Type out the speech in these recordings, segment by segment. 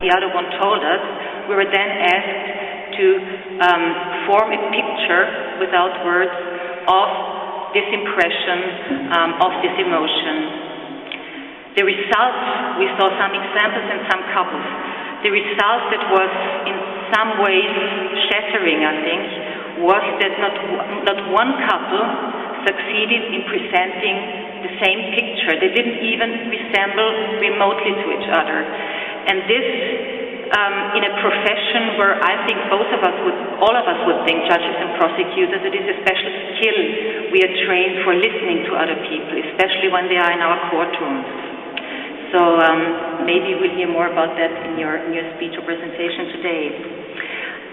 the other one told us, we were then asked to form a picture without words of this impression, of this emotion. The result, we saw some examples and some couples. The result that was in some ways shattering, I think, was that not one couple succeeded in presenting the same picture. They didn't even resemble remotely to each other. And this, in a profession where I think all of us would think, judges and prosecutors, it is a special skill we are trained for listening to other people, especially when they are in our courtrooms. So maybe we'll hear more about that in your speech or presentation today.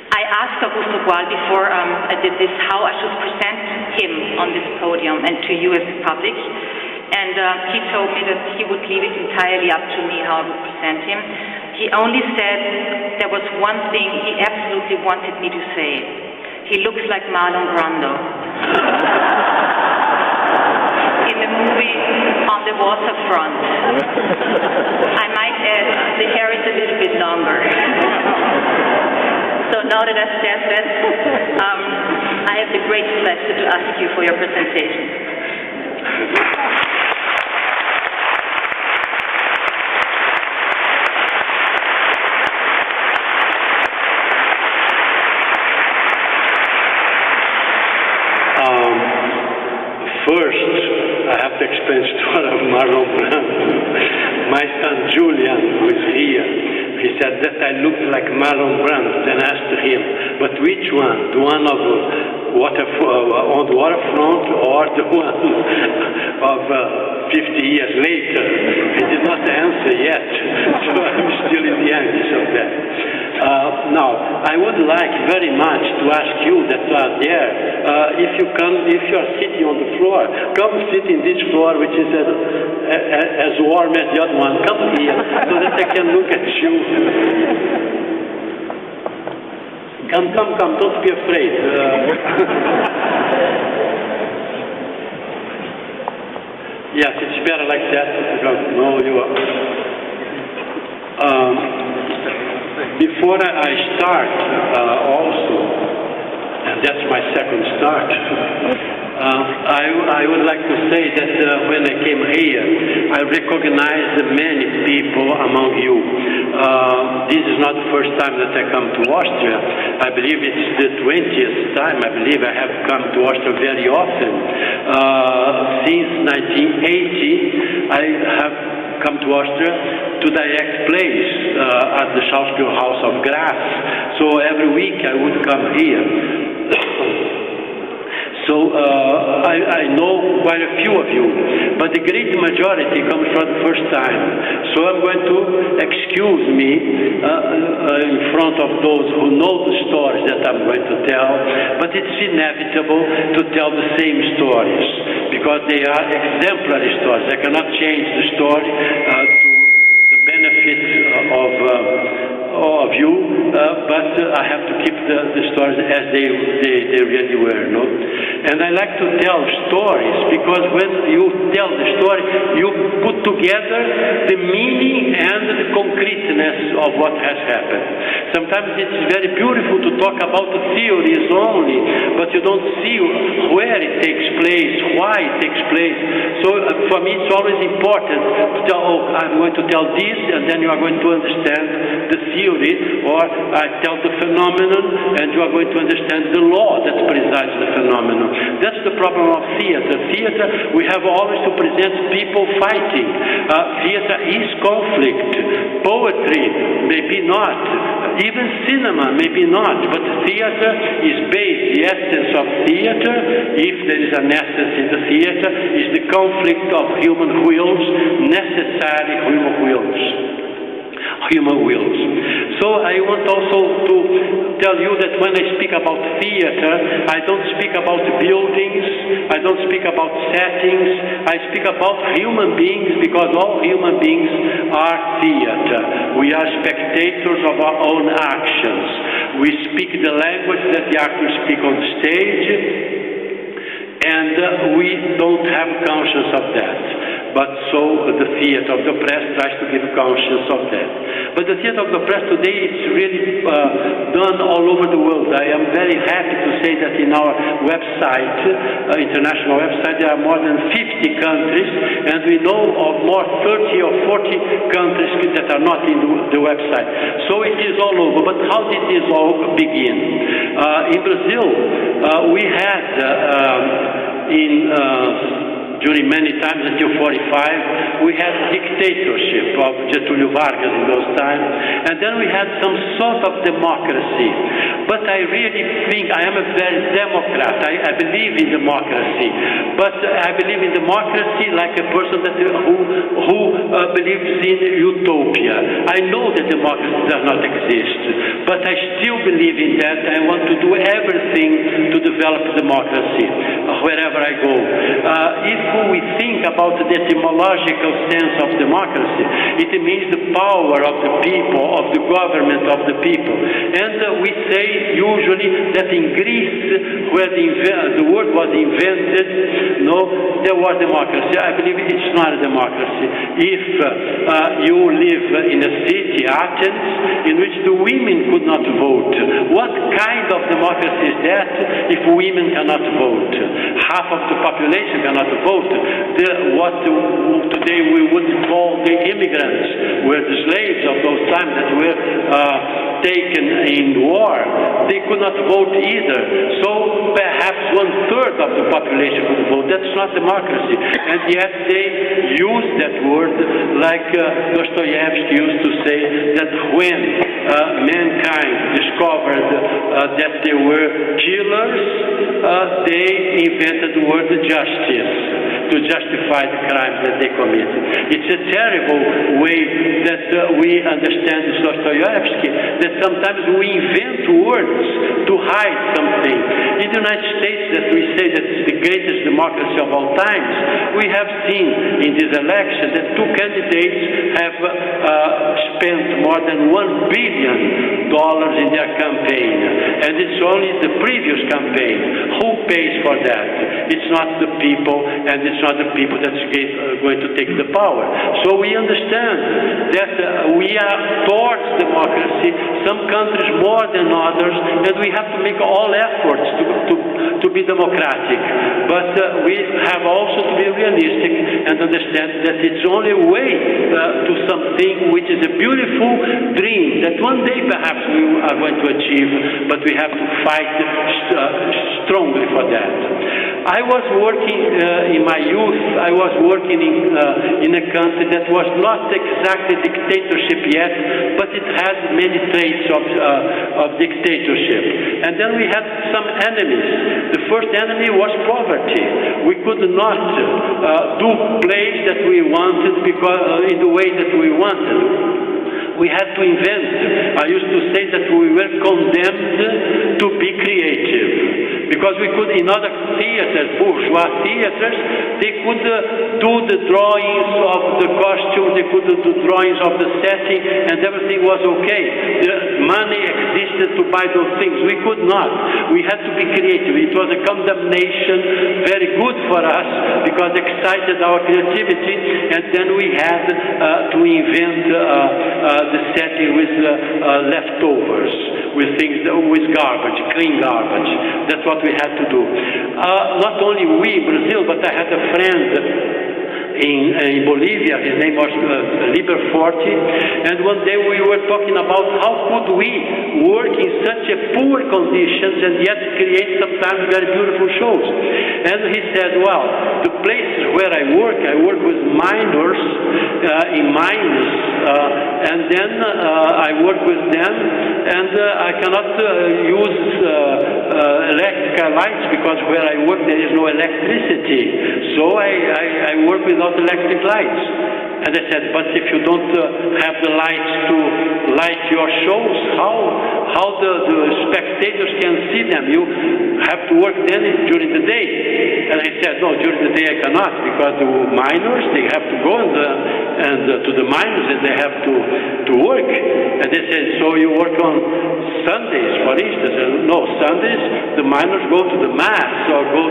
I asked Augusto Boal before I did this how I should present him on this podium and to you as the public. And he told me that he would leave it entirely up to me how I would present him. He only said there was one thing he absolutely wanted me to say. He looks like Marlon Brando in the movie On the Waterfront. I might add, the hair is a little bit longer. So now that I've said that, I have the great pleasure to ask you for your presentation. First, I have to explain the story of Marlon Brando. My son Julian, who is here, he said that I looked like Marlon Brando. Then I asked him, but which one? The one of on the waterfront or the one of 50 years later? He did not answer yet, so I'm still in the anguish of that. Now, I would like very much to ask you that are there, if you are sitting on the floor, come sit in this floor, which is as warm as the other one. Come here, so that I can look at you. Come, don't be afraid. Yes, it's better like that, because no, you are. Before I start, also, and that's my second start, I would like to say that when I came here, I recognized many people among you. This is not the first time that I come to Austria. I believe it's the 20th time. I believe I have come to Austria very often. Since 1980, I have come to Austria to direct plays at the Schauspiel House of Graz. So every week I would come here. So I know quite a few of you, but the great majority comes for the first time. So I'm going to excuse me in front of those who know the stories that I'm going to tell, but it's inevitable to tell the same stories because they are exemplary stories. I cannot change the story to the benefit of you, but I have to keep the stories as they really were, no? And I like to tell stories because when you tell the story, you put together the meaning and the concreteness of what has happened. Sometimes it's very beautiful to talk about the theories only, but you don't see where it takes place, why it takes place. So for me it's always important to tell, I'm going to tell this, and then you are going to understand the theory, or I tell the phenomenon, and you are going to understand the law that presides the phenomenon. That's the problem of theater. Theater, we have always to present people fighting. Theater is conflict. Poetry, maybe not. Even cinema, maybe not. But theater is based, the essence of theater, if there is an essence in the theater, is the conflict of human wills, necessary human wills. So I want also to tell you that when I speak about theater, I don't speak about buildings, I don't speak about settings, I speak about human beings, because all human beings are theater. We are spectators of our own actions. We speak the language that the actors speak on the stage, and we don't have conscience of that. But so the theater of the press tries to give conscience of that. But the theater of the press today is really done all over the world. I am very happy to say that in our website, international website, there are more than 50 countries, and we know of more 30 or 40 countries that are not in the website. So it is all over. But how did this all begin? In Brazil, we had during many times until 45, we had dictatorship of Getúlio Vargas in those times, and then we had some sort of democracy. But I really think I am a very Democrat. I believe in democracy, but I believe in democracy like a person who believes in utopia. I know that democracy does not exist, but I still believe in that. I want to do everything to develop democracy wherever I go. If we think about the etymological sense of democracy, it means the power of the people, of the government of the people. And we say usually that in Greece, where the word was invented, there was democracy. I believe it's not a democracy. If you live in a city, Athens, in which the women could not vote, what kind of democracy is that if women cannot vote? Half of the population cannot vote. What today we would call the immigrants were the slaves of those times that were taken in war. They could not vote either. So perhaps 1/3 of the population could vote. That's not democracy. And yet they use that word like Dostoevsky used to say that when mankind discovered that they were killers, they invented the word justice to justify the crimes that they committed. It's a terrible way that we understand Dostoevsky, that sometimes we invent words to hide something. In the United States, that we say that it's the greatest democracy of all times, we have seen in this election that two candidates have spent more than $1 billion in their campaign, and it's only the previous campaign. Who pays for that? It's not the people, and it's not the people that's going to take the power. So we understand that we are towards democracy, some countries more than others, and we have to make all efforts to be democratic. But we have also to be realistic and understand that it's only a way to something which is a beautiful dream that one day perhaps we are going to achieve, but we have to fight strongly for that. I was working in my youth, I was working in a country that was not exactly dictatorship yet, but it had many traits of dictatorship. And then we had some enemies. The first enemy was poverty. We could not do plays that we wanted because in the way that we wanted. We had to invent. I used to say that we were condemned to be creative. Because we could, in other theaters, bourgeois theaters, they could do the drawings of the costumes, they could do drawings of the setting, and everything was okay. The money existed to buy those things. We could not. We had to be creative. It was a condemnation, very good for us, because it excited our creativity, and then we had to invent the setting with leftovers, with things, with garbage, clean garbage. That's what we had to do. Not only we, Brazil, but I had a friend in Bolivia. His name was Liber Forte, and one day we were talking about how could we work in such a poor conditions and yet create sometimes very beautiful shows. And he said, well, the places where I work with miners in mines, and then I work with them, and I cannot use electrical lights because where I work there is no electricity. So I work without electric lights. And I said, but if you don't have the lights to light your shows, how the spectators can see them? You have to work then during the day. And he said, no, during the day I cannot, because the miners, they have to go to the mines and teachers, they have to work. And they said, so you work on Sundays, for instance? And no, Sundays, the minors go to the mass or go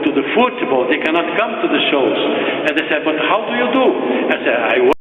to the football. They cannot come to the shows. And they said, but how do you do? I said, I work.